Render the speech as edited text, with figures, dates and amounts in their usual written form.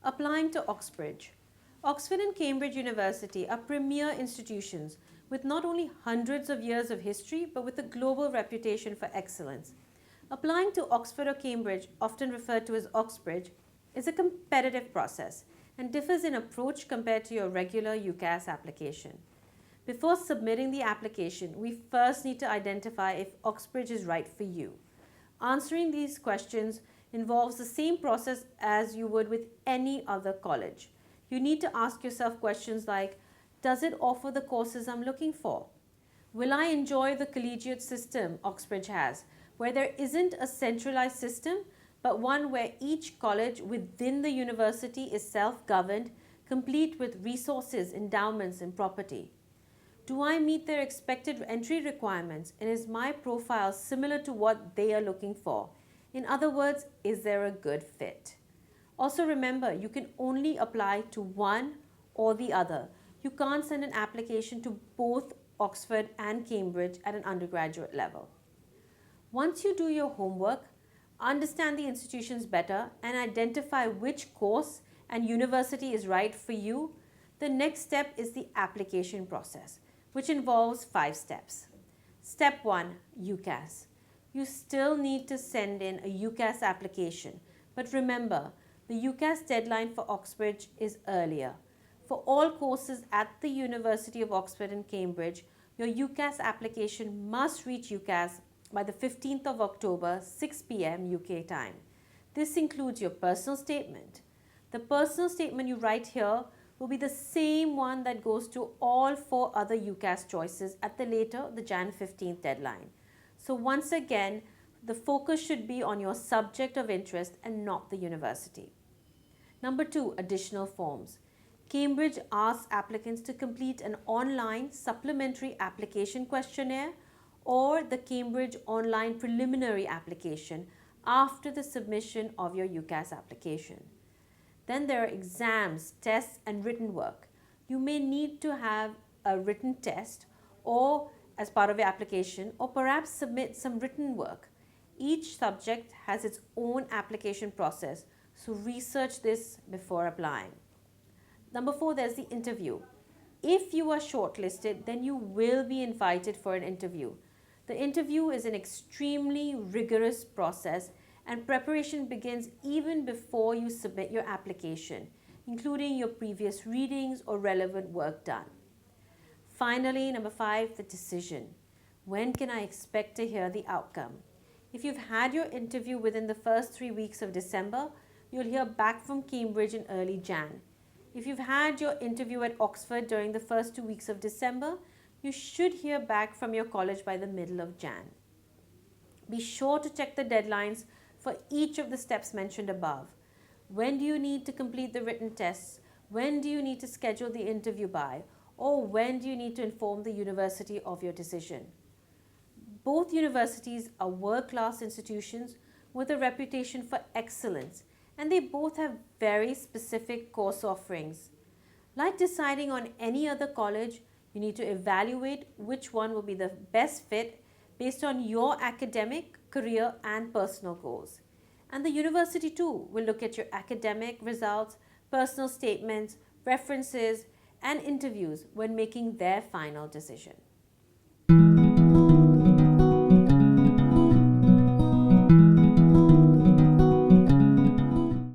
Applying to Oxbridge. Oxford and Cambridge University are premier institutions with not only hundreds of years of history but with a global reputation for excellence. Applying to Oxford or Cambridge, often referred to as Oxbridge, is a competitive process and differs in approach compared to your regular UCAS application. Before submitting the application, we first need to identify if Oxbridge is right for you. Answering these questions involves the same process as you would with any other college. You need to ask yourself questions like, does it offer the courses I'm looking for? Will I enjoy the collegiate system Oxbridge has, where there isn't a centralized system, but one where each college within the university is self-governed, complete with resources, endowments, and property? Do I meet their expected entry requirements, and is my profile similar to what they are looking for? In other words, is there a good fit? Also remember, you can only apply to one or the other. You can't send an application to both Oxford and Cambridge at an undergraduate level. Once you do your homework, understand the institutions better, and identify which course and university is right for you, the next step is the application process, which involves 5 steps. Step 1, UCAS. You still need to send in a UCAS application, but remember, the UCAS deadline for Oxbridge is earlier. For all courses at the University of Oxford and Cambridge, your UCAS application must reach UCAS by the 15th of October, 6 p.m. UK time. This includes your personal statement. The personal statement you write here will be the same one that goes to all 4 other UCAS choices at the later, the Jan 15th deadline. So once again, the focus should be on your subject of interest and not the university. Number 2, additional forms. Cambridge asks applicants to complete an online supplementary application questionnaire or the Cambridge online preliminary application after the submission of your UCAS application. Then there are exams, tests, and written work. You may need to have a written test or as part of your application, or perhaps submit some written work. Each subject has its own application process, so research this before applying. Number 4, there's the interview. If you are shortlisted, then you will be invited for an interview. The interview is an extremely rigorous process, and preparation begins even before you submit your application, including your previous readings or relevant work done. Finally, number 5, the decision. When can I expect to hear the outcome? If you've had your interview within the first 3 weeks of December, you'll hear back from Cambridge in early Jan. If you've had your interview at Oxford during the first 2 weeks of December, you should hear back from your college by the middle of Jan. Be sure to check the deadlines for each of the steps mentioned above. When do you need to complete the written tests? When do you need to schedule the interview by? Or when do you need to inform the university of your decision? Both universities are world-class institutions with a reputation for excellence, and they both have very specific course offerings. Like deciding on any other college, you need to evaluate which one will be the best fit based on your academic, career, and personal goals. And the university too will look at your academic results, personal statements, references, and interviews when making their final decision.